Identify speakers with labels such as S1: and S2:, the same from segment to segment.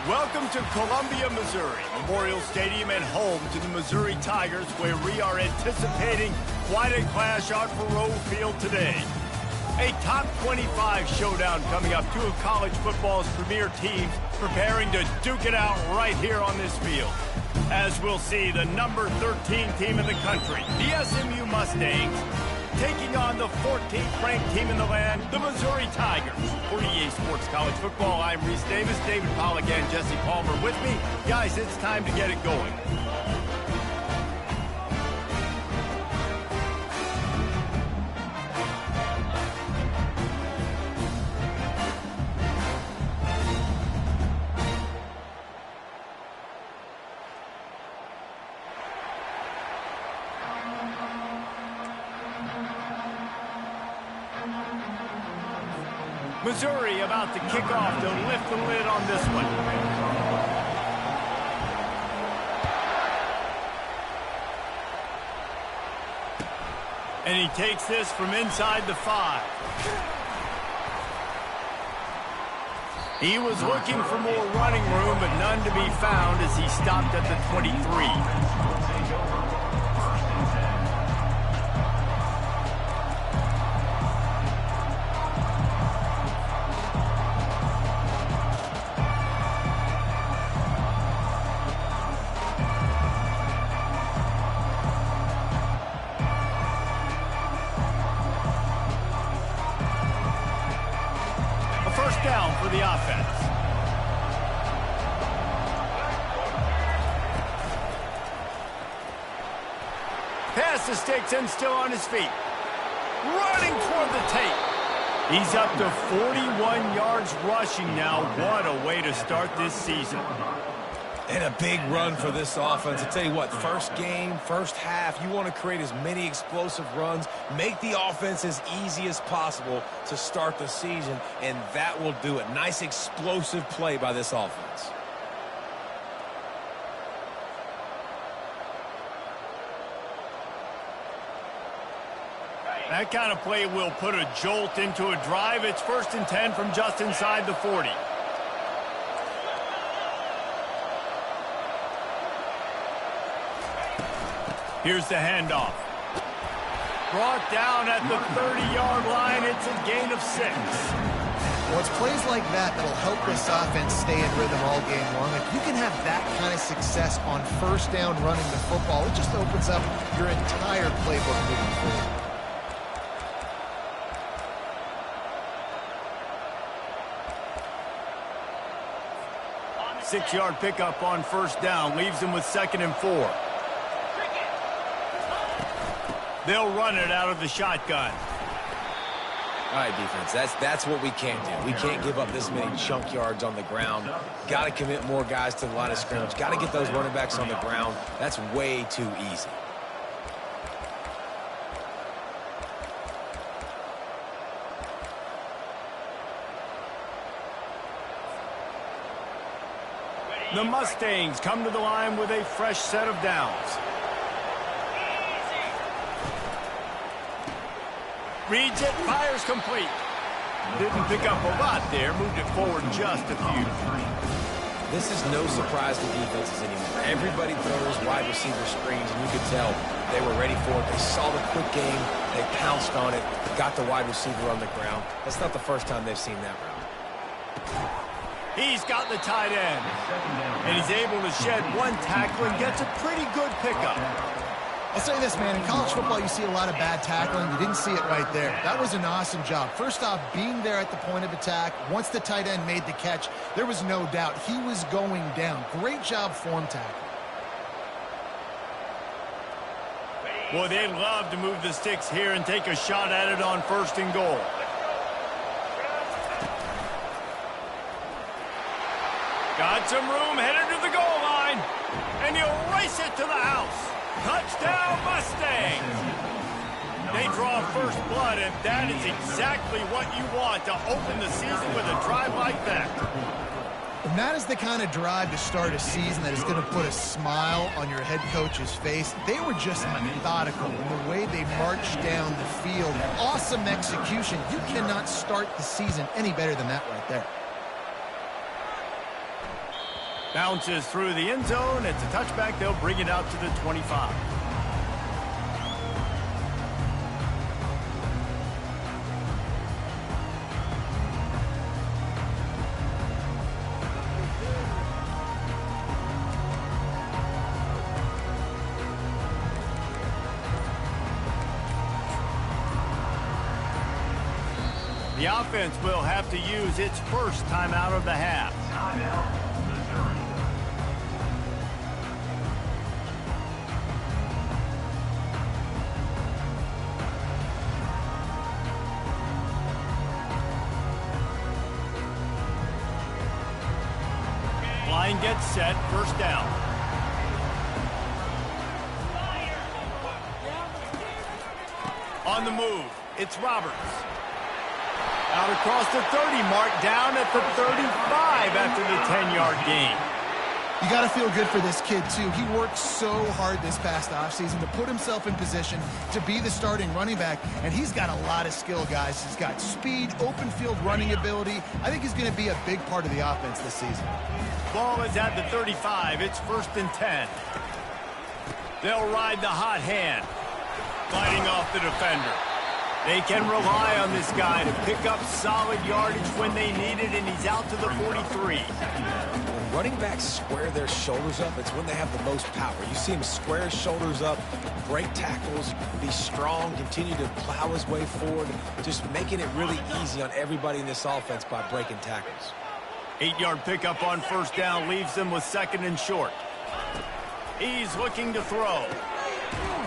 S1: Welcome to Columbia, Missouri, Memorial Stadium and home to the Missouri Tigers, where we are anticipating quite a clash on Faroe Field today. A top 25 showdown coming up, two of college football's premier teams preparing to duke it out right here on this field. As we'll see, the number 13 team in the country, the SMU Mustangs, taking on the 14th ranked team in the land, the Missouri Tigers. For EA Sports College Football, I'm Reese Davis, David Pollack and Jesse Palmer with me. Guys, it's time to get it going. Missouri about to kick off to lift the lid on this one. And he takes this from inside the 5. He was looking for more running room, but none to be found as he stopped at the 23. Down for the offense. Past the sticks and still on his feet. Running toward the tape. He's up to 41 yards rushing now. What a way to start this season.
S2: And a big run for this offense. I tell you what, first game, first half, you want to create as many explosive runs, make the offense as easy as possible to start the season, and that will do it. Nice explosive play by this offense.
S1: That kind of play will put a jolt into a drive. It's 1st and 10 from just inside the 40. Here's the handoff. Brought down at the 30-yard line. It's a gain of 6.
S3: Well, it's plays like that that'll help this offense stay in rhythm all game long. If you can have that kind of success on first down running the football, it just opens up your entire playbook moving forward.
S1: Six-yard pickup on first down leaves him with 2nd and 4. They'll run it out of the shotgun.
S2: All right, defense, that's what we can't do. We can't give up this many chunk yards on the ground. Got to commit more guys to the line of scrimmage. Got to get those running backs on the ground. That's way too easy.
S1: The Mustangs come to the line with a fresh set of downs. Reads it, fires complete. Didn't pick up a lot there, moved it forward just a few.
S2: This is no surprise to defenses anymore. Everybody throws wide receiver screens, and you could tell they were ready for it. They saw the quick game, they pounced on it, got the wide receiver on the ground. That's not the first time they've seen that route.
S1: He's got the tight end, and he's able to shed one tackle and gets a pretty good pickup.
S3: I'll say this, man, in college football you see a lot of bad tackling. You didn't see it right there. That was an awesome job. First off, being there at the point of attack. Once the tight end made the catch, there was no doubt he was going down. Great job form tackle.
S1: Boy, they'd love to move the sticks here and take a shot at it on 1st and goal. Got some room, headed to the goal line, and he'll race it to the house. Touchdown, Mustangs! They draw first blood, and that is exactly what you want to open the season with a drive like that.
S3: And that is the kind of drive to start a season that is going to put a smile on your head coach's face. They were just methodical in the way they marched down the field. Awesome execution. You cannot start the season any better than that right there.
S1: Bounces through the end zone. It's a touchback. They'll bring it out to the 25. The offense will have to use its first timeout of the half. Timeout, Missouri. Line gets set, first down. On the move, it's Roberts. Out across the 30 mark, down at the 35 after the 10-yard gain.
S3: You got to feel good for this kid, too. He worked so hard this past offseason to put himself in position to be the starting running back, and he's got a lot of skill, guys. He's got speed, open field running ability. I think he's going to be a big part of the offense this season.
S1: Ball is at the 35. It's 1st and 10. They'll ride the hot hand, gliding off the defender. They can rely on this guy to pick up solid yardage when they need it, and he's out to the 43.
S2: When running backs square their shoulders up, it's when they have the most power. You see him square his shoulders up, break tackles, be strong, continue to plow his way forward, just making it really easy on everybody in this offense by breaking tackles.
S1: 8-yard pickup on first down leaves them with 2nd and short. He's looking to throw.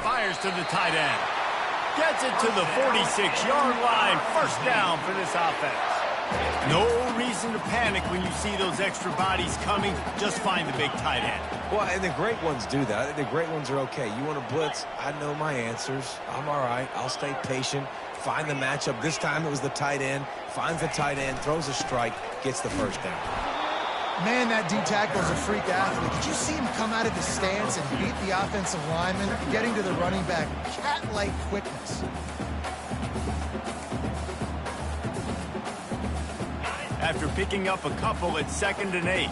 S1: Fires to the tight end. Gets it to the 46-yard line. First down for this offense. No reason to panic when you see those extra bodies coming. Just find the big tight end.
S2: Well, and the great ones do that. I think the great ones are okay. You want to blitz? I know my answers. I'm all right. I'll stay patient. Find the matchup. This time it was the tight end. Finds the tight end, throws a strike, gets the first down.
S3: Man, that D-tackle is a freak athlete. Did you see him come out of the stance and beat the offensive lineman, getting to the running back? Cat-like quickness.
S1: After picking up a couple, it's 2nd and 8.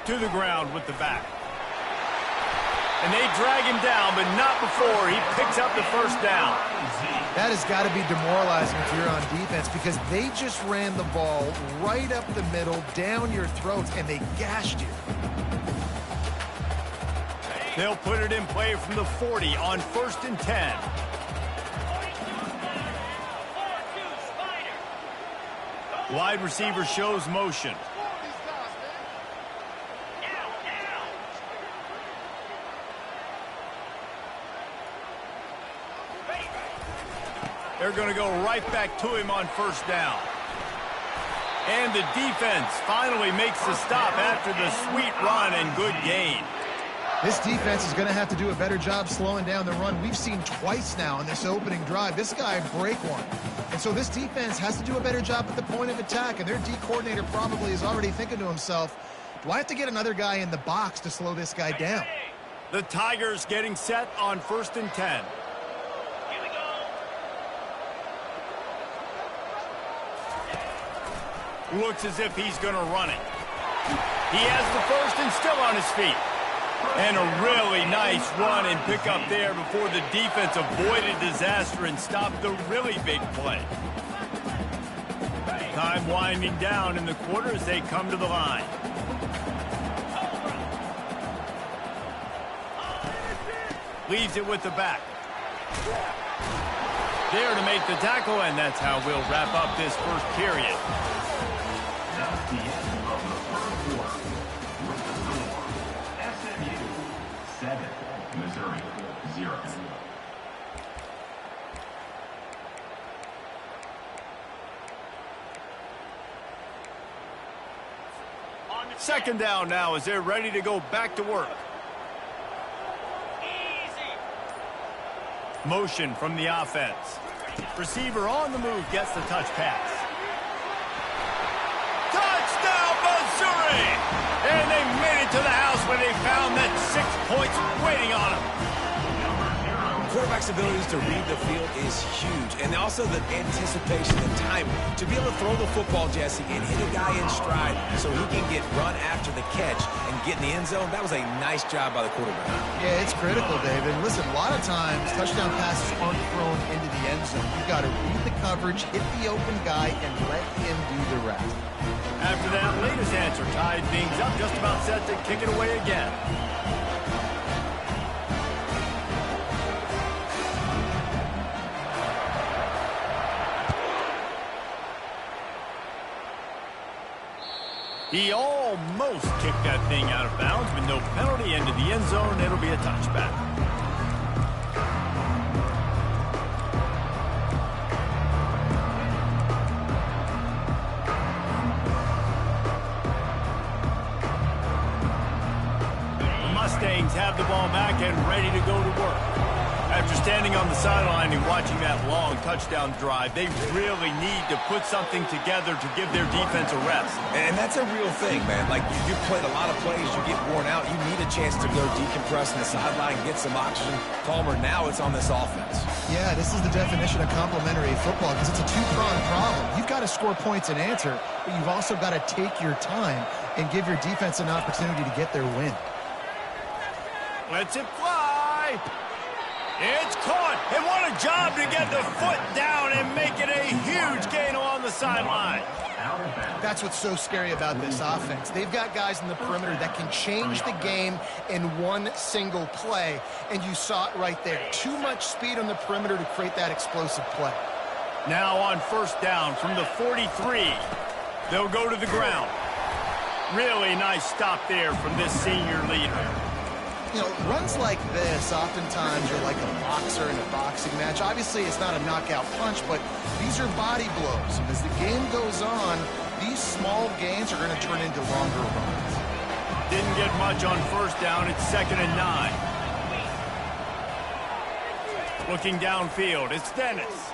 S1: To the ground with the back. And they drag him down, but not before he picks up the first down.
S3: That has got to be demoralizing if you're on defense, because they just ran the ball right up the middle, down your throats, and they gashed you.
S1: They'll put it in play from the 40 on 1st and 10. Wide receiver shows motion. They're going to go right back to him on first down. And the defense finally makes the stop after the sweet run and good gain.
S3: This defense is going to have to do a better job slowing down the run. We've seen twice now in this opening drive this guy break one. And so this defense has to do a better job at the point of attack. And their D coordinator probably is already thinking to himself, do I have to get another guy in the box to slow this guy down?
S1: The Tigers getting set on 1st and 10. Looks as if he's going to run it. He has the first and still on his feet. And a really nice run and pick up there before the defense avoided disaster and stopped the really big play. Time winding down in the quarter as they come to the line. Leaves it with the back. There to make the tackle, and that's how we'll wrap up this first period.
S4: That's the end of the first quarter. With the score, SMU 7, Missouri 0.
S1: Second down now as they're ready to go back to work. Motion from the offense. Receiver on the move gets the touch pass. Touchdown, Missouri! And they made it to the house where they found that 6 points waiting on them.
S2: Quarterback's abilities to read the field is huge, and also the anticipation and timing. To be able to throw the football, Jesse, and hit a guy in stride so he can get run after the catch and get in the end zone, that was a nice job by the quarterback.
S3: Yeah, it's critical, David. Listen, a lot of times touchdown passes aren't thrown into the end zone. You've got to read the coverage, hit the open guy, and let him do the rest.
S1: After that latest answer tied things up, just about set to kick it away again. He almost kicked that thing out of bounds, but no penalty into the end zone. It'll be a touchback. The Mustangs have the ball back and ready to go to work. After standing on the sideline and watching that long touchdown drive, they really need to put something together to give their defense a rest.
S2: And that's a real thing, man. Like, you've played a lot of plays, you get worn out, you need a chance to go decompress in the sideline, get some oxygen. Palmer, now it's on this offense.
S3: Yeah, this is the definition of complementary football because it's a two-pronged problem. You've got to score points and answer, but you've also got to take your time and give your defense an opportunity to get their win.
S1: Lets it fly. It's caught, and what a job to get the foot down and make it a huge gain along the sideline.
S3: That's what's so scary about this offense. They've got guys in the perimeter that can change the game in one single play, and you saw it right there. Too much speed on the perimeter to create that explosive play.
S1: Now on first down from the 43, they'll go to the ground. Really nice stop there from this senior leader.
S3: You know, runs like this oftentimes are like a boxer in a boxing match. Obviously, it's not a knockout punch, but these are body blows. And as the game goes on, these small gains are going to turn into longer runs.
S1: Didn't get much on first down. It's 2nd and 9. Looking downfield, it's Dennis.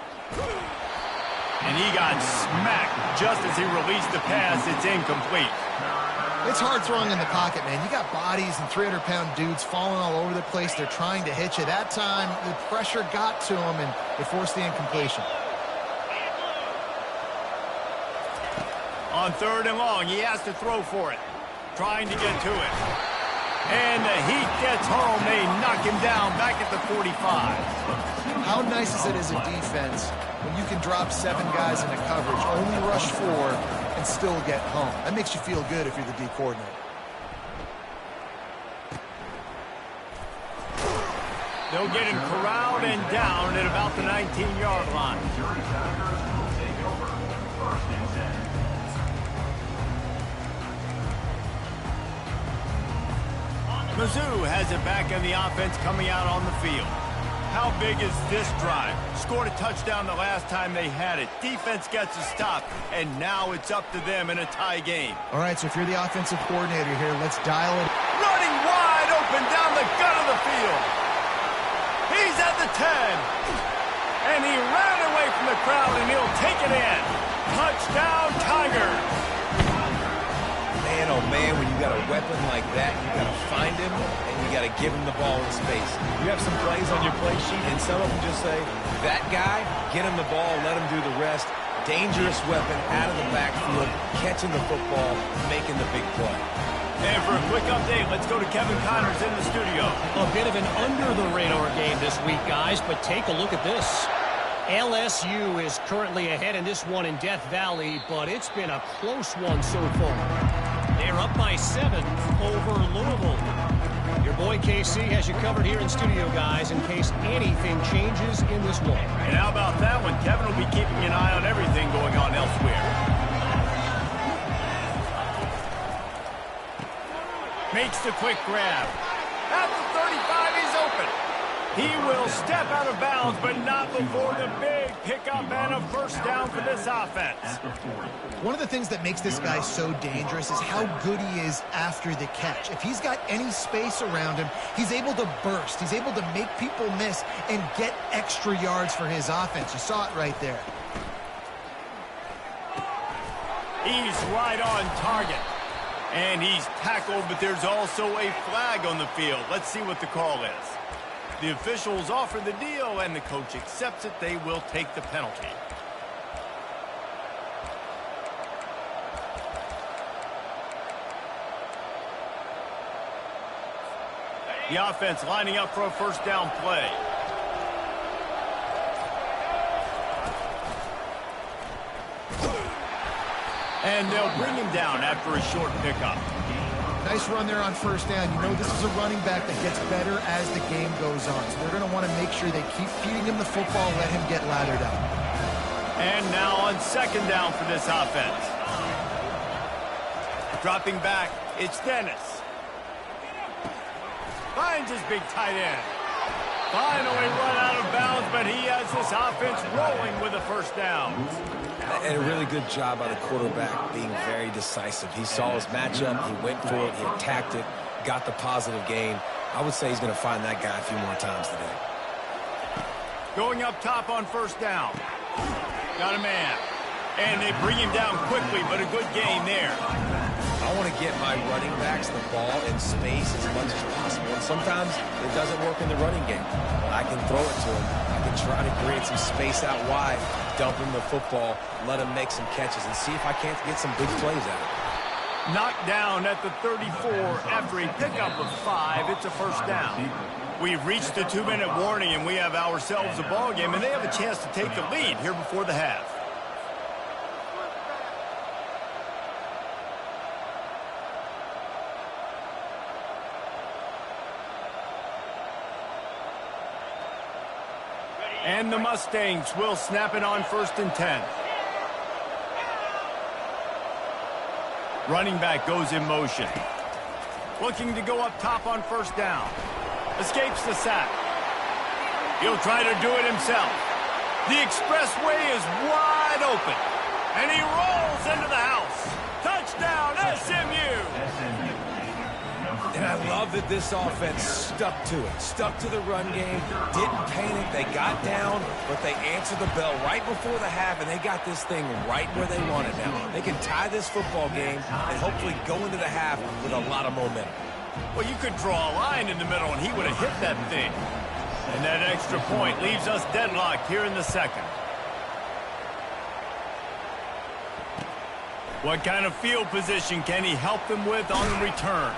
S1: And he got smacked just as he released the pass. It's incomplete.
S3: It's hard throwing in the pocket, man. You got bodies and 300-pound dudes falling all over the place. They're trying to hit you. That time, the pressure got to him, and it forced the incompletion.
S1: On 3rd and long, he has to throw for it. Trying to get to it. And the heat gets home. They knock him down back at the 45.
S3: How nice is it as a defense when you can drop 7 guys into coverage, only rush 4, and still get home? That makes you feel good if you're the D coordinator.
S1: They'll get him corralled and down at about the 19-yard line. Mizzou has it back in the offense coming out on the field. How big is this drive? Scored a touchdown the last time they had it. Defense gets a stop, and now it's up to them in a tie game.
S3: All right, so if you're the offensive coordinator here, let's dial it.
S1: Running wide open down the gut of the field. He's at the 10. And he ran away from the crowd, and he'll take it in. Touchdown, Tigers.
S2: Man, oh man, when you got a weapon like that, you got to find him and you got to give him the ball in space. You have some plays on your play sheet, and some of them just say, that guy, get him the ball, let him do the rest. Dangerous weapon out of the backfield, catching the football, making the big play.
S1: And for a quick update, let's go to Kevin Connors in the studio.
S5: A bit of an under-the-radar game this week, guys, but take a look at this. LSU is currently ahead in this one in Death Valley, but it's been a close one so far. They're up by 7 over Louisville. Your boy KC has you covered here in studio, guys, in case anything changes in this one.
S1: And how about that one? Kevin will be keeping an eye on everything going on elsewhere. Makes the quick grab. At the 35, he's open. He will step out of bounds, but not before the big pickup and a first down for this offense.
S3: One of the things that makes this guy so dangerous is how good he is after the catch. If he's got any space around him, he's able to burst. He's able to make people miss and get extra yards for his offense. You saw it right there.
S1: He's right on target. And he's tackled, but there's also a flag on the field. Let's see what the call is. The officials offer the deal, and the coach accepts it. They will take the penalty. The offense lining up for a first down play. And they'll bring him down after a short pickup.
S3: Nice run there on first down. You know this is a running back that gets better as the game goes on. So they're going to want to make sure they keep feeding him the football, let him get lathered up.
S1: And now on second down for this offense. Dropping back, it's Dennis. Finds his big tight end. Finally run out of bounds, but he has this offense rolling with a first down.
S2: And a really good job by the quarterback being very decisive. He saw his matchup, he went for it, he attacked it, got the positive gain. I would say he's going to find that guy a few more times today.
S1: Going up top on first down. Got a man. And they bring him down quickly, but a good gain there.
S2: I want to get my running backs the ball in space as much as possible. And sometimes it doesn't work in the running game. But I can throw it to him. I can try to create some space out wide, dump him the football, let him make some catches, and see if I can't get some big plays out of it.
S1: Knocked down at the 34 after a pickup of 5. It's a first down. We've reached the 2-minute warning, and we have ourselves a ball game, and they have a chance to take the lead here before the half. And the Mustangs will snap it on first and 10. Running back goes in motion. Looking to go up top on first down. Escapes the sack. He'll try to do it himself. The expressway is wide open. And he rolls into the house. Touchdown, SMU!
S2: And I love that this offense stuck to it, stuck to the run game, didn't panic, they got down, but they answered the bell right before the half, and they got this thing right where they want it now. They can tie this football game and hopefully go into the half with a lot of momentum.
S1: Well, you could draw a line in the middle, and he would have hit that thing. And that extra point leaves us deadlocked here in the second. What kind of field position can he help them with on the return?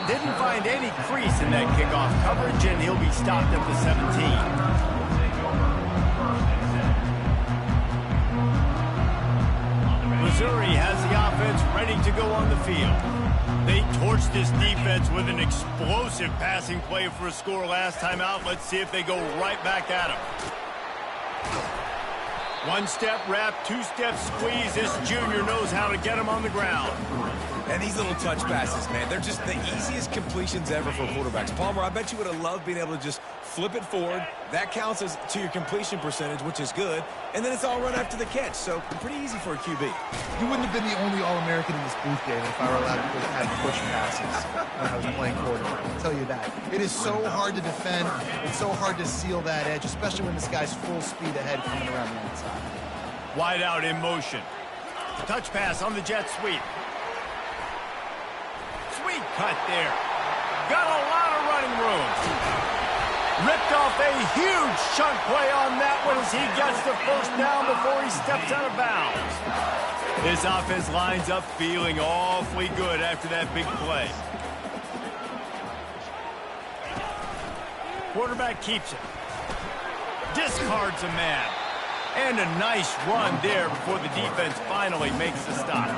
S1: Didn't find any crease in that kickoff coverage, and he'll be stopped at the 17. Missouri has the offense ready to go on the field. They torched this defense with an explosive passing play for a score last time out. Let's see if they go right back at him. One-step wrap, two-step squeeze. This junior knows how to get him on the ground.
S2: And these little touch passes, man, they're just the easiest completions ever for quarterbacks. Palmer, I bet you would have loved being able to just flip it forward. That counts as to your completion percentage, which is good. And then it's all run after the catch, so pretty easy for a QB.
S3: You wouldn't have been the only All-American in this booth, David, if I were allowed to have push passes when I was playing quarterback. I'll tell you that. It is so hard to defend. It's so hard to seal that edge, especially when this guy's full speed ahead coming around the inside.
S1: Wide out in motion. Touch pass on the jet sweep. Sweet cut there. Got a lot of running room. Ripped off a huge chunk play on that one as he gets the first down before he steps out of bounds. This offense lines up feeling awfully good after that big play. Quarterback keeps it. Discards a man. And a nice run there before the defense finally makes the stop.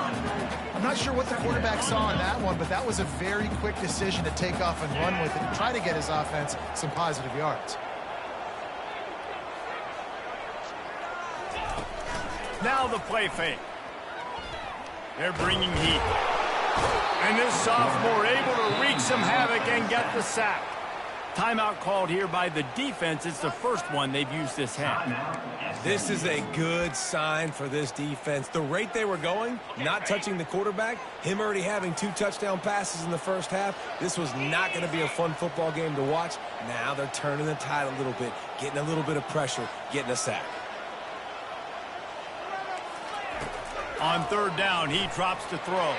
S3: I'm not sure what the quarterback saw in that one, but that was a very quick decision to take off and run with it and try to get his offense some positive yards.
S1: Now the play fake. They're bringing heat. And this sophomore able to wreak some havoc and get the sack. Timeout called here by the defense. It's the first one they've used this half.
S2: This is a good sign for this defense. The rate they were going, not touching the quarterback, him already having 2 touchdown passes in the first half, this was not going to be a fun football game to watch. Now they're turning the tide a little bit, getting a little bit of pressure, getting a sack.
S1: On third down, he drops to throw.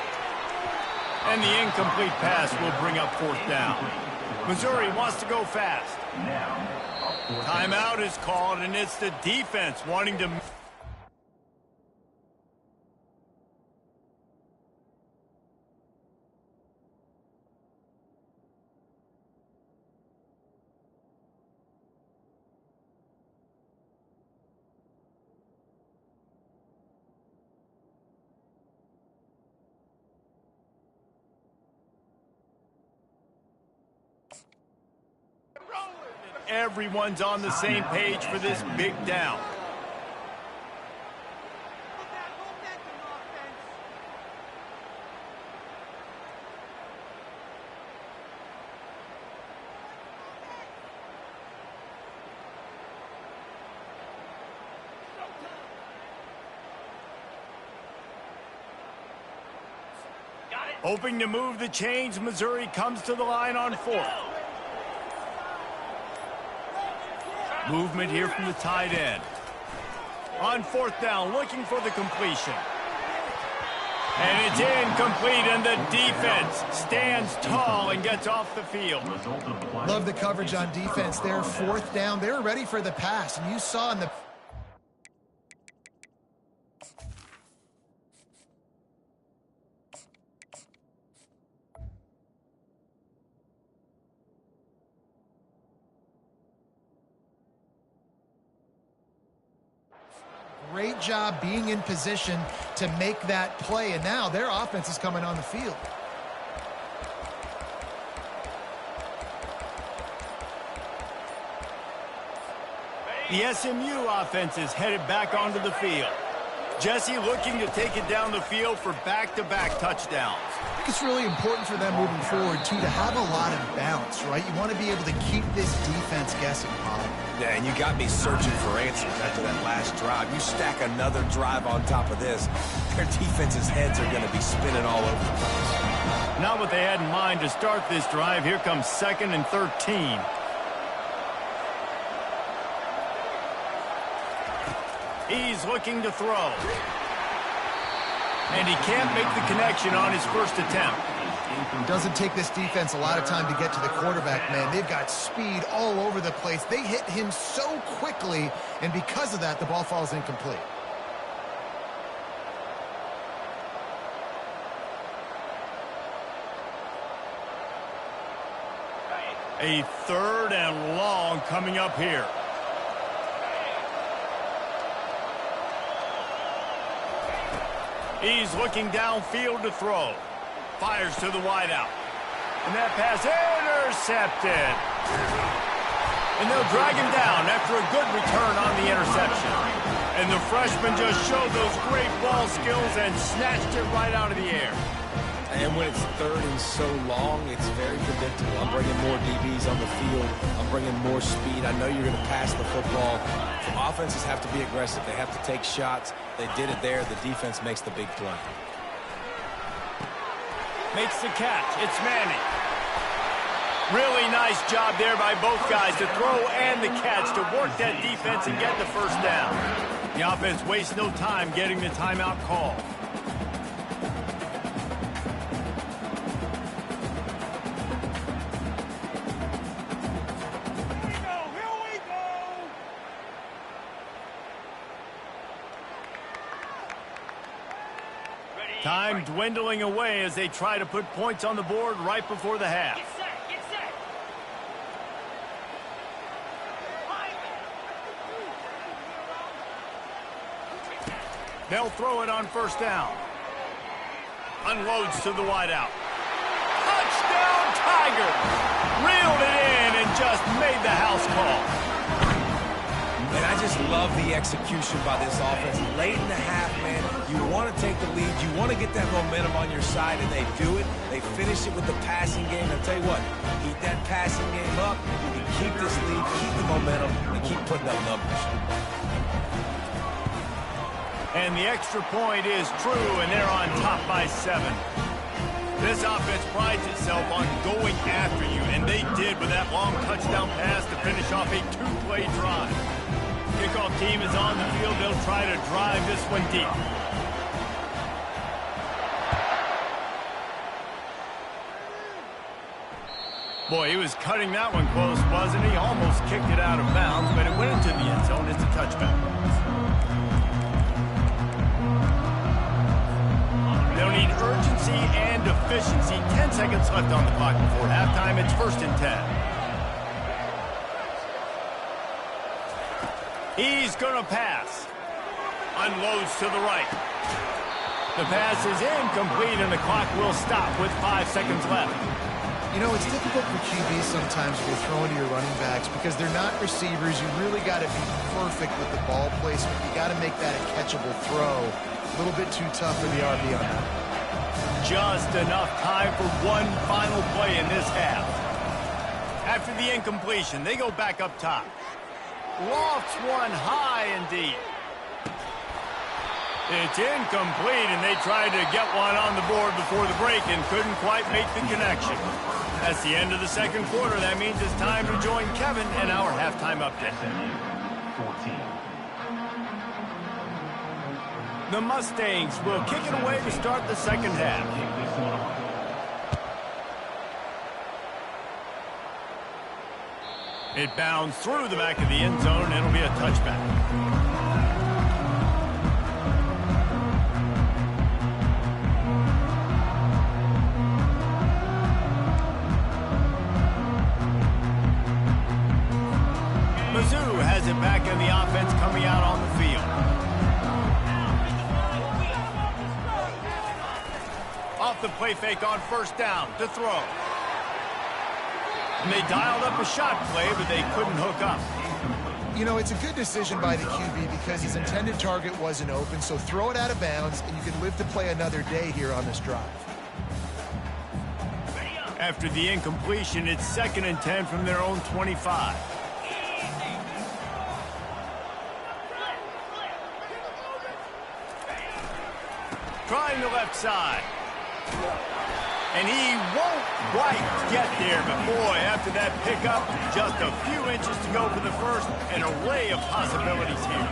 S1: And the incomplete pass will bring up fourth down. Missouri wants to go fast. Timeout is called, and it's the defense wanting to... Everyone's on the same page for this big down. Hoping to move the chains, Missouri comes to the line on fourth. Movement here from the tight end. On fourth down, looking for the completion. And it's incomplete, and the defense stands tall and gets off the field.
S3: Love the coverage on defense there. Fourth down, they were ready for the pass, and you saw in the... Great job being in position to make that play, and now their offense is coming on the field.
S1: The SMU offense is headed back onto the field. Jesse looking to take it down the field for back-to-back touchdowns.
S3: I think it's really important for them moving forward, too, to have a lot of bounce, right? You want to be able to keep this defense guessing, Paul.
S2: Yeah, and you got me searching for answers after that last drive. You stack another drive on top of this, their defense's heads are going to be spinning all over the place.
S1: Not what they had in mind to start this drive. Here comes 2nd and 13. He's looking to throw. And he can't make the connection on his first attempt.
S3: Doesn't take this defense a lot of time to get to the quarterback, man. They've got speed all over the place. They hit him so quickly, and because of that, the ball falls incomplete.
S1: A 3rd and long coming up here. He's looking downfield to throw. Fires to the wideout. And that pass intercepted. And they'll drag him down after a good return on the interception. And the freshman just showed those great ball skills and snatched it right out of the air.
S2: And when it's 3rd and so long, it's very predictable. I'm bringing more DBs on the field. I'm bringing more speed. I know you're going to pass the football. The offenses have to be aggressive. They have to take shots. They did it there. The defense makes the big play.
S1: Makes the catch. It's Manning. Really nice job there by both guys to throw and the catch to work that defense and get the first down. The offense wastes no time getting the timeout call. Time dwindling away as they try to put points on the board right before the half.
S6: Get set, get set.
S1: They'll throw it on first down. Unloads to the wideout. Touchdown, Tiger! Reeled it in and just made the house call.
S2: And I just love the execution by this offense. Late in the half, man, you want to take the lead. You want to get that momentum on your side, and they do it. They finish it with the passing game. I'll tell you what, keep that passing game up. You can keep this lead, keep the momentum, and keep putting up numbers.
S1: And the extra point is true, and they're on top by 7. This offense prides itself on going after you, and they did with that long touchdown pass to finish off a 2-play drive. Kickoff team is on the field. They'll try to drive this one deep. Boy, he was cutting that one close, wasn't he? Almost kicked it out of bounds, but it went into the end zone. It's a touchback. They'll need urgency and efficiency. 10 seconds left on the clock before halftime. It's 1st and 10. He's going to pass. Unloads to the right. The pass is incomplete, and the clock will stop with 5 seconds left.
S3: You know, it's difficult for QBs sometimes if you're throwing to your running backs because they're not receivers. You really got to be perfect with the ball placement. You got to make that a catchable throw. A little bit too tough for the RB on that.
S1: Just enough time for one final play in this half. After the incompletion, they go back up top. Lofts one high and deep. It's incomplete, and they tried to get one on the board before the break and couldn't quite make the connection. That's the end of the second quarter. That means it's time to join Kevin in our halftime update. The Mustangs will kick it away to start the second half. It bounds through the back of the end zone, and it'll be a touchback. Mizzou has it back in the offense coming out on the field. Off the play fake on 1st down to throw. And they dialed up a shot play, but they couldn't hook up.
S3: You know, it's a good decision by the QB because his intended target wasn't open, so throw it out of bounds, and you can live to play another day here on this drive.
S1: After the incompletion, it's 2nd and 10 from their own 25. Trying the left side. And he won't quite get there, but boy, after that pickup, just a few inches to go for the first, an array of possibilities here.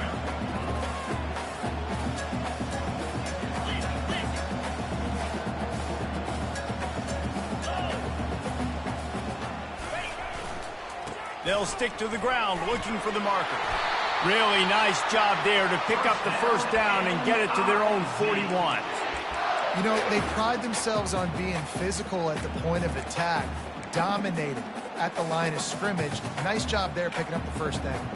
S1: They'll stick to the ground looking for the marker. Really nice job there to pick up the 1st down and get it to their own 41.
S3: You know, they pride themselves on being physical at the point of attack, dominating at the line of scrimmage. Nice job there picking up the 1st down.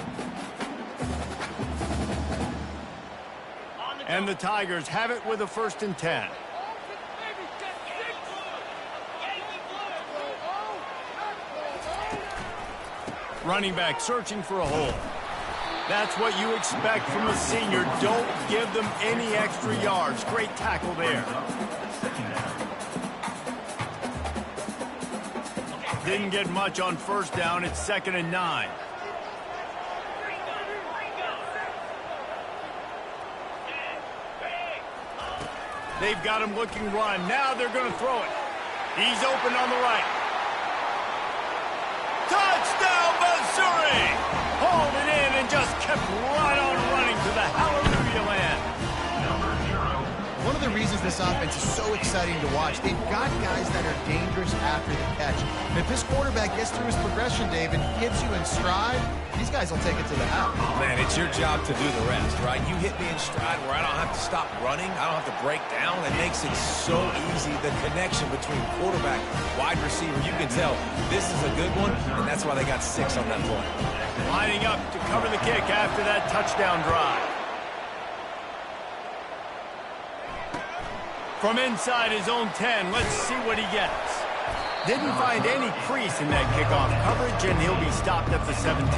S1: And the Tigers have it with a 1st and 10. Running back searching for a hole. That's what you expect from a senior. Don't give them any extra yards. Great tackle there. Didn't get much on 1st down. It's 2nd and 9. They've got him looking run. Now they're going to throw it. He's open on the right. Touchdown, Missouri! Hauled it in and just kept right on running to the hallelujah land.
S3: One of the reasons this offense is so exciting to watch, they've got guys that are dangerous after the catch. And if this quarterback gets through his progression, Dave, and hits you in stride, these guys will take it to the house.
S2: Man, it's your job to do the rest, right? You hit me in stride where I don't have to stop running. I don't have to break down. It makes it so easy. The connection between quarterback, wide receiver, you can tell this is a good one, and that's why they got 6 on that play.
S1: Lining up to cover the kick after that touchdown drive. From inside his own 10, let's see what he gets. Didn't find any crease in that kickoff coverage, and he'll be stopped at the 17.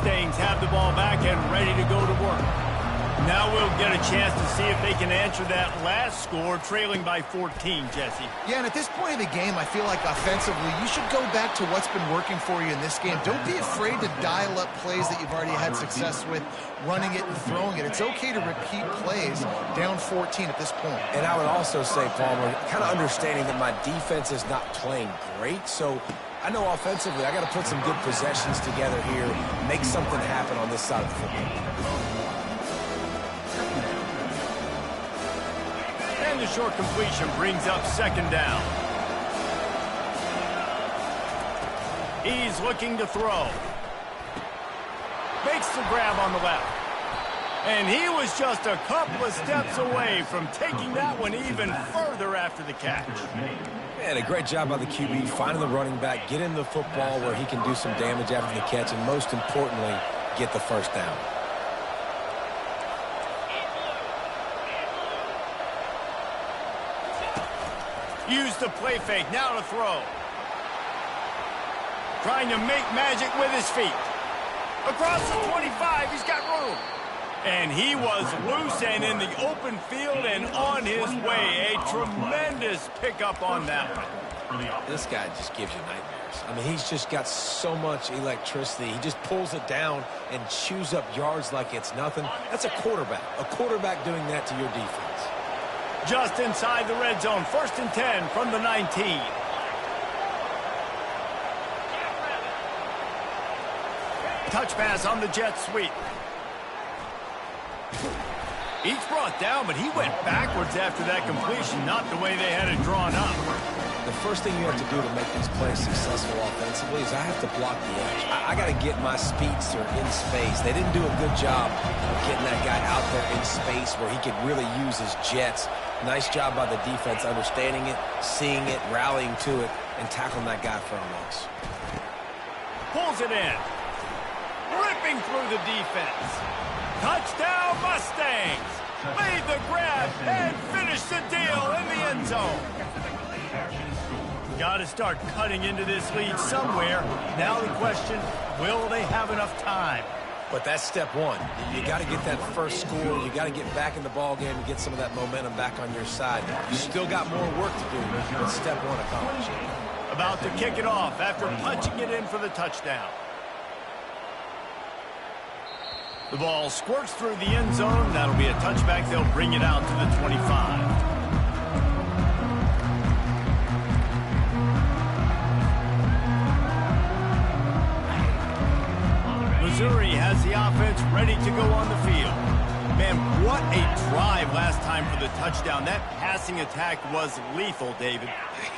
S1: Mustangs have the ball back and ready to go to work. Now we'll get a chance to see if they can answer that last score, trailing by 14, Jesse.
S3: Yeah, and at this point of the game, I feel like offensively, you should go back to what's been working for you in this game. Don't be afraid to dial up plays that you've already had success with, running it and throwing it. It's okay to repeat plays down 14 at this point.
S2: And I would also say, Palmer, kind of understanding that my defense is not playing great, so I know offensively I got to put some good possessions together here, make something happen on this side of the football.
S1: And the short completion brings up second down. He's looking to throw. Makes the grab on the left. And he was just a couple of steps away from taking that one even further after the catch.
S2: And a great job by the QB, finding the running back, getting the football where he can do some damage after the catch, and most importantly, get the first down.
S1: Use the play fake, now to throw. Trying to make magic with his feet. Across the 25, he's got room. And he was loose and in the open field and on his way. A tremendous pickup on that one.
S2: This guy just gives you nightmares. I mean, he's just got so much electricity. He just pulls it down and chews up yards like it's nothing. That's a quarterback. A quarterback doing that to your defense.
S1: Just inside the red zone. 1st and 10 from the 19. Touch pass on the jet sweep. He's brought down, but he went backwards after that completion, not the way they had it drawn up.
S2: The first thing you have to do to make these plays successful offensively is I have to block the edge. I got to get my speedster in space. They didn't do a good job of getting that guy out there in space where he could really use his jets. Nice job by the defense understanding it, seeing it, rallying to it, and tackling that guy for a loss.
S1: Pulls it in. Ripping through the defense. Touchdown Mustangs! Made the grab and finished the deal in the end zone. Got to start cutting into this lead somewhere. Now the question, will they have enough time?
S2: But that's step one. You got to get that first score. You got to get back in the ball game and get some of that momentum back on your side. You still got more work to do, but step one accomplished.
S1: About to kick it off after punching it in for the touchdown. The ball squirts through the end zone. That'll be a touchback. They'll bring it out to the 25. Missouri has the offense ready to go on the field. Man, what a drive last time for the touchdown. That passing attack was lethal, David.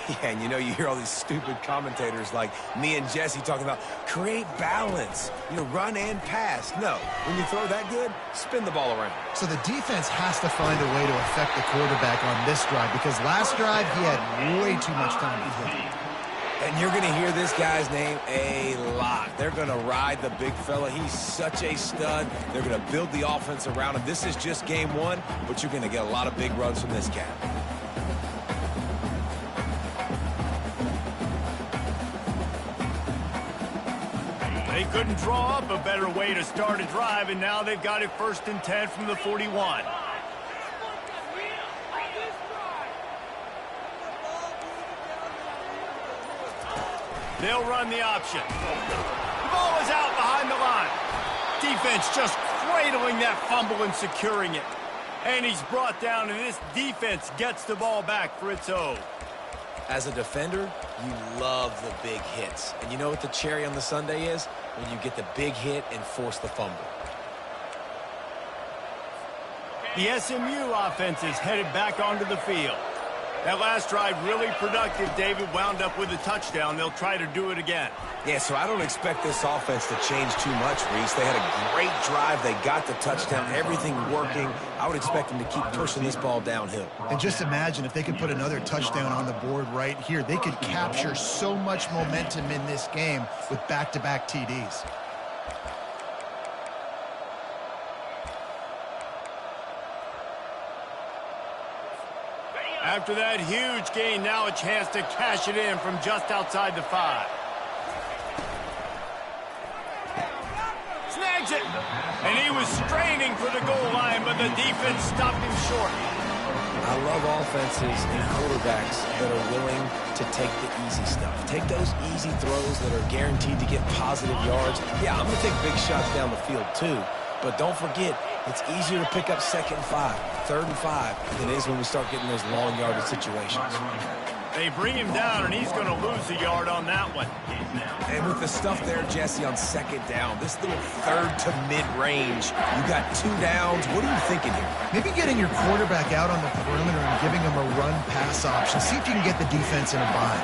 S2: Yeah, and you know, you hear all these stupid commentators like me and Jesse talking about create balance, you know, run and pass. No, when you throw that good, spin the ball around.
S3: So the defense has to find a way to affect the quarterback on this drive because last drive he had way too much time to hit.
S2: And you're going to hear this guy's name a lot. They're going to ride the big fella. He's such a stud. They're going to build the offense around him. This is just game one, but you're going to get a lot of big runs from this cat.
S1: They couldn't draw up a better way to start a drive, and now they've got it 1st and 10 from the 41. They'll run the option. The ball is out behind the line. Defense just cradling that fumble and securing it. And he's brought down, and this defense gets the ball back for its own.
S2: As a defender, you love the big hits. And you know what the cherry on the sundae is? When you get the big hit and force the fumble.
S1: The SMU offense is headed back onto the field. That last drive really productive. David wound up with a touchdown. They'll try to do it again.
S2: Yeah, so I don't expect this offense to change too much, Reese. They had a great drive. They got the touchdown. Everything working. I would expect them to keep pushing this ball downhill.
S3: And just imagine if they could put another touchdown on the board right here. They could capture so much momentum in this game with back-to-back TDs.
S1: After that huge gain, now a chance to cash it in from just outside the 5. brings it. And he was straining for the goal line, but the defense stopped him short.
S2: I love offenses and quarterbacks that are willing to take the easy stuff. Take those easy throws that are guaranteed to get positive yards. Yeah, I'm going to take big shots down the field too. But don't forget, it's easier to pick up 2nd and 5, 3rd and 5 than it is when we start getting those long yardage situations.
S1: They bring him down, and he's going to lose a yard on that one.
S2: And with the stuff there, Jesse, on 2nd down, this little 3rd to mid-range, you got 2 downs. What are you thinking here?
S3: Maybe getting your quarterback out on the perimeter and giving him a run-pass option. See if you can get the defense in a bind.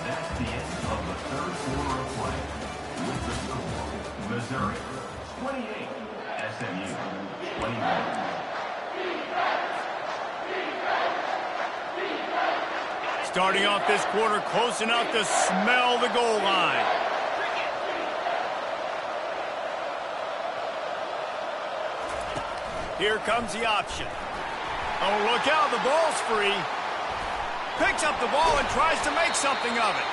S4: That's the end of the 3rd quarter of play. With the score, Missouri 28, SMU 21.
S1: Starting off this quarter close enough to smell the goal line. Here comes the option. Oh, look out, the ball's free. Picks up the ball and tries to make something of it.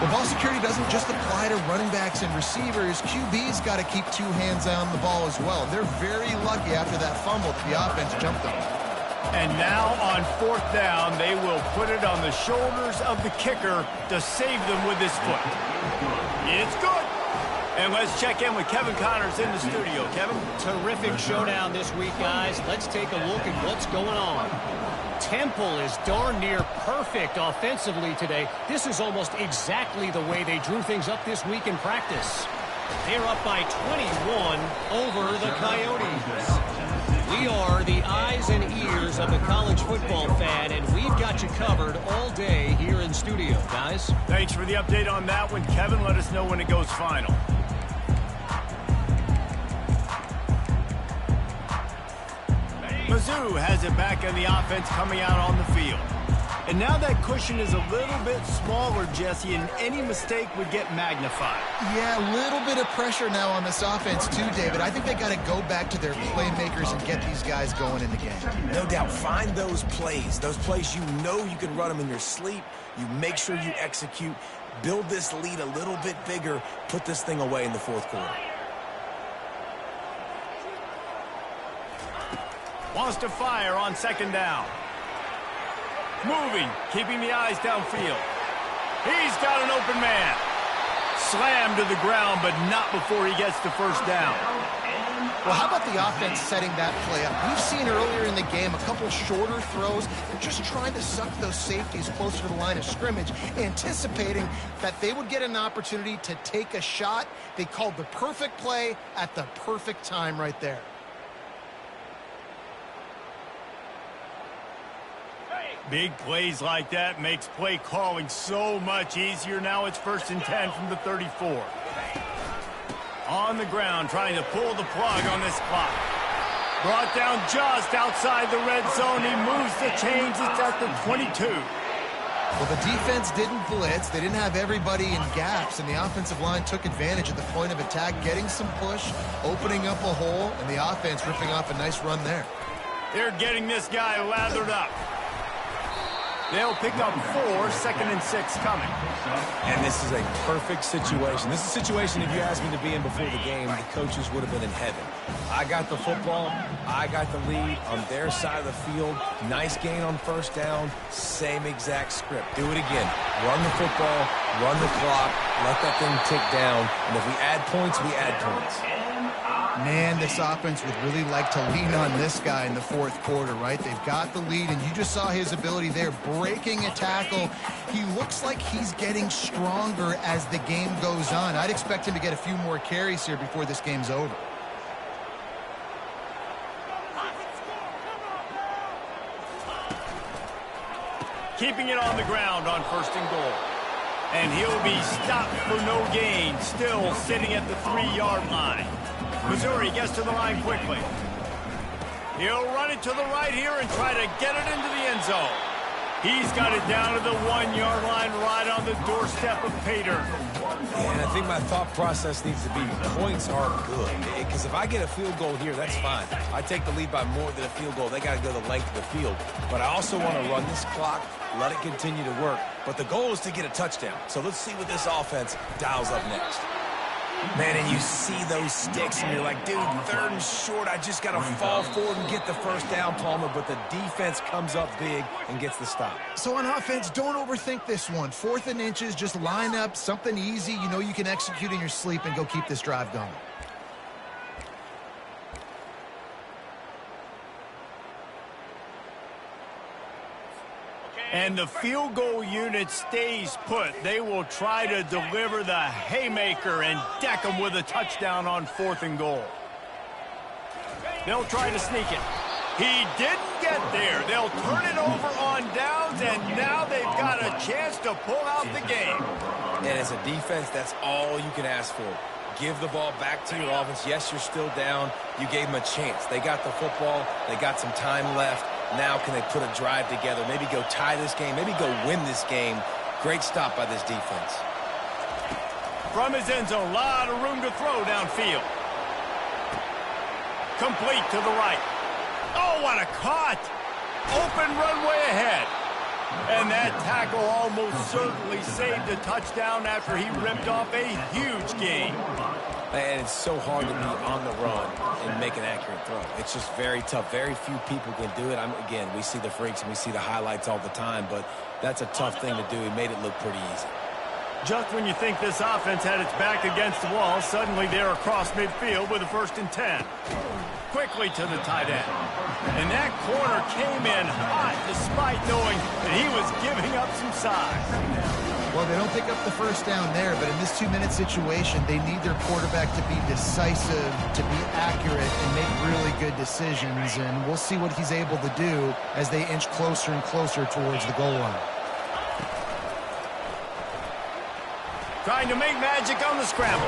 S3: Well, ball security doesn't just apply to running backs and receivers. QB's got to keep 2 hands on the ball as well. They're very lucky after that fumble that the offense jumped them.
S1: And now on 4th down, they will put it on the shoulders of the kicker to save them with his foot. It's good. And let's check in with Kevin Connors in the studio. Kevin?
S5: Terrific showdown this week, guys. Let's take a look at what's going on. Temple is darn near perfect offensively today. This is almost exactly the way they drew things up this week in practice. They're up by 21 over the Coyotes. We are the eyes and ears of the college football fan, and we've got you covered all day here in studio, guys.
S1: Thanks for the update on that one, Kevin. Let us know when it goes final. Mizzou has it back in the offense coming out on the field. And now that cushion is a little bit smaller, Jesse, and any mistake would get magnified.
S3: Yeah, a little bit of pressure now on this offense too, David. I think they got to go back to their playmakers and get these guys going in the game.
S2: No doubt. Find those plays you know you can run them in your sleep. You make sure you execute. Build this lead a little bit bigger. Put this thing away in the 4th quarter.
S1: Wants to fire on 2nd down. Moving, keeping the eyes downfield. He's got an open man. Slammed to the ground, but not before he gets to 1st down.
S3: Well, how about the offense setting that play up? We've seen earlier in the game a couple shorter throws. They're just trying to suck those safeties closer to the line of scrimmage, anticipating that they would get an opportunity to take a shot. They called the perfect play at the perfect time right there.
S1: Big plays like that makes play calling so much easier. Now it's 1st and 10 from the 34. On the ground, trying to pull the plug on this clock. Brought down just outside the red zone. He moves the chains. It's at the 22.
S3: Well, the defense didn't blitz. They didn't have everybody in gaps, and the offensive line took advantage at the point of attack, getting some push, opening up a hole, and the offense ripping off a nice run there.
S1: They're getting this guy lathered up. They'll pick up 4, 2nd and 6 coming.
S2: And this is a perfect situation. This is a situation, if you asked me to be in before the game, the coaches would have been in heaven. I got the football. I got the lead on their side of the field. Nice gain on 1st down. Same exact script. Do it again. Run the football. Run the clock. Let that thing tick down. And if we add points, we add points.
S3: Man, this offense would really like to lean on this guy in the 4th quarter, right? They've got the lead, and you just saw his ability there, breaking a tackle. He looks like he's getting stronger as the game goes on. I'd expect him to get a few more carries here before this game's over.
S1: Keeping it on the ground on 1st and goal. And he'll be stopped for no gain, still sitting at the 3-yard line. Missouri gets to the line quickly. He'll run it to the right here and try to get it into the end zone. He's got it down to the 1-yard line right on the doorstep of pay dirt.
S2: And I think my thought process needs to be points are good. Because if I get a field goal here, that's fine. I take the lead by more than a field goal. They got to go the length of the field. But I also want to run this clock, let it continue to work. But the goal is to get a touchdown. So let's see what this offense dials up next. Man, and you see those sticks, and you're like, dude, 3rd and short, I just got to fall forward and get the first down, Palmer, but the defense comes up big and gets the stop.
S3: So on offense, don't overthink this one. 4th and inches, just line up, something easy you know you can execute in your sleep and go keep this drive going.
S1: And the field goal unit stays put. They will try to deliver the haymaker and deck them with a touchdown on 4th and goal. They'll try to sneak it. He didn't get there. They'll turn it over on downs, and now they've got a chance to pull out the game.
S2: And as a defense, that's all you can ask for. Give the ball back to your offense. Yes, you're still down. You gave them a chance. They got the football. They got some time left. Now can they put a drive together, maybe go tie this game, maybe go win this game. Great stop by this defense.
S1: From his end zone, a lot of room to throw downfield. Complete to the right. Oh, what a caught! Open runway ahead. And that tackle almost certainly saved a touchdown after he ripped off a huge gain.
S2: And it's so hard to be on the run and make an accurate throw. It's just very tough. Very few people can do it. Again, we see the freaks and we see the highlights all the time, but that's a tough thing to do. He made it look pretty easy.
S1: Just when you think this offense had its back against the wall, suddenly they're across midfield with a 1st and 10. Quickly to the tight end. And that corner came in hot despite knowing that he was giving up some size.
S3: Well, they don't pick up the first down there, but in this 2-minute situation, they need their quarterback to be decisive, to be accurate, and make really good decisions. And we'll see what he's able to do as they inch closer and closer towards the goal line.
S1: Trying to make magic on the scramble.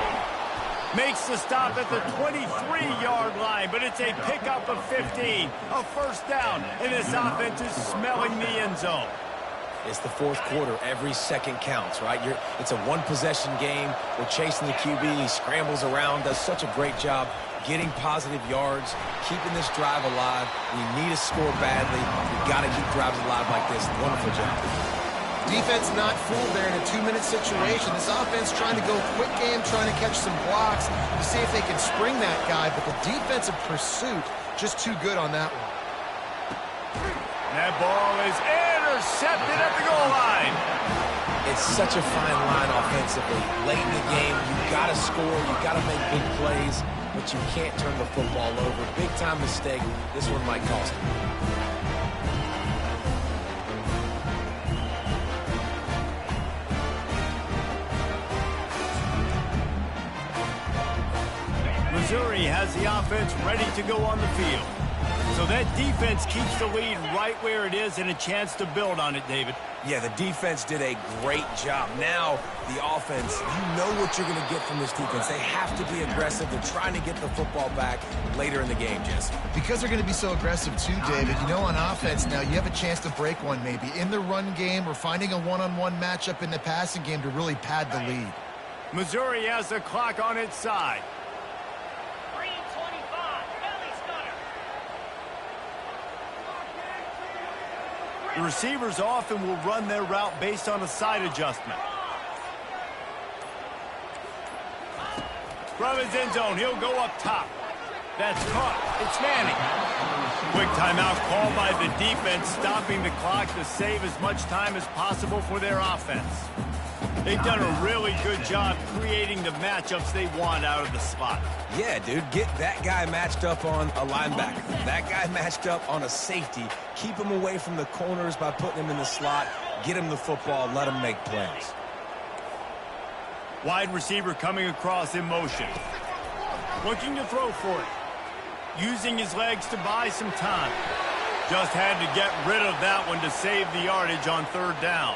S1: Makes the stop at the 23-yard line, but it's a pickup of 15. A 1st down, and this offense is smelling the end zone.
S2: It's the 4th quarter. Every second counts, right? It's a one-possession game. We're chasing the QB. He scrambles around, does such a great job getting positive yards, keeping this drive alive. We need a score badly. We've got to keep drives alive like this. Wonderful job.
S3: Defense not fooled there in a 2-minute situation. This offense trying to go quick game, trying to catch some blocks to see if they can spring that guy, but the defensive pursuit just too good on that one.
S1: That ball is intercepted at the goal line.
S2: It's such a fine line offensively. Late in the game, you've got to score, you've got to make big plays, but you can't turn the football over. Big-time mistake. This one might cost him.
S1: Missouri has the offense ready to go on the field. So that defense keeps the lead right where it is and a chance to build on it, David.
S2: Yeah, the defense did a great job. Now, the offense, you know what you're going to get from this defense. They have to be aggressive. They're trying to get the football back later in the game, Jesse.
S3: Because they're going to be so aggressive too, David, you know, on offense now, you have a chance to break one maybe in the run game or finding a one-on-one matchup in the passing game to really pad the lead.
S1: Missouri has the clock on its side. The receivers often will run their route based on a side adjustment. From his end zone, he'll go up top. That's caught. It's Manning. Quick timeout called by the defense, stopping the clock to save as much time as possible for their offense. They've done a really good job creating the matchups they want out of the spot.
S2: Yeah, dude, get that guy matched up on a linebacker. That guy matched up on a safety. Keep him away from the corners by putting him in the slot. Get him the football. Let him make plays.
S1: Wide receiver coming across in motion. Looking to throw for it. Using his legs to buy some time. Just had to get rid of that one to save the yardage on 3rd down.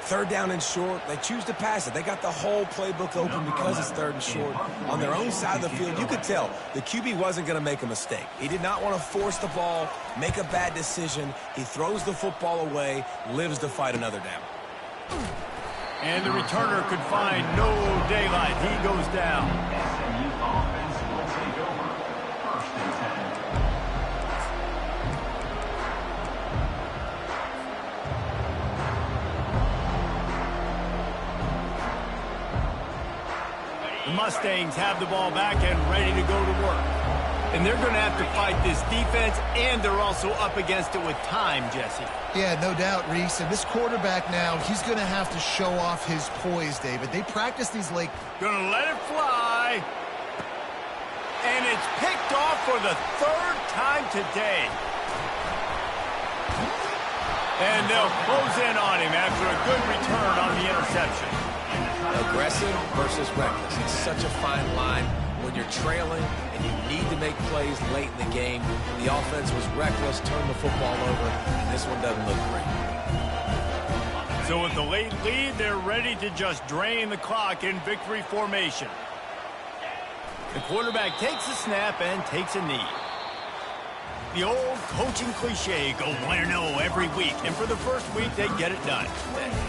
S2: Third down and short, they choose to pass it. They got the whole playbook open because it's third and short. On their own side of the field, you could tell the QB wasn't going to make a mistake. He did not want to force the ball, make a bad decision. He throws the football away, lives to fight another down.
S1: And the returner could find no daylight. He goes down.
S4: SMU offense will take over. First and 10.
S1: The Mustangs have the ball back and ready to go to work. And they're going to have to fight this defense, and they're also up against it with time, Jesse.
S3: Yeah, no doubt, Reese. And this quarterback now, he's going to have to show off his poise, David. They practice these late.
S1: Going to let it fly. And it's picked off for the third time today. And they'll close in on him after a good return on the interception.
S2: Aggressive versus reckless. It's such a fine line when you're trailing and you need to make plays late in the game. The offense was reckless, turned the football over, and this one doesn't look great.
S1: So with the late lead, they're ready to just drain the clock in victory formation. The quarterback takes a snap and takes a knee. The old coaching cliche, go 1-0 every week. And for the first week, they get it done.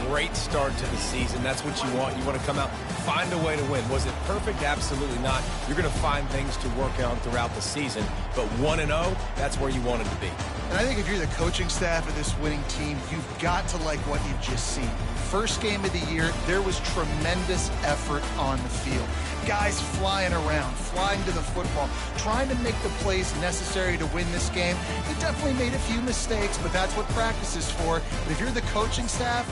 S2: Great start to the season. That's what you want. You want to come out, find a way to win. Was it perfect? Absolutely not. You're going to find things to work on throughout the season. But 1-0, that's where you want it to be.
S3: And I think if you're the coaching staff of this winning team, you've got to like what you've just seen. First game of the year, there was tremendous effort on the field. Guys flying around, flying to the football, trying to make the plays necessary to win this game. They definitely made a few mistakes, but that's what practice is for. But if you're the coaching staff,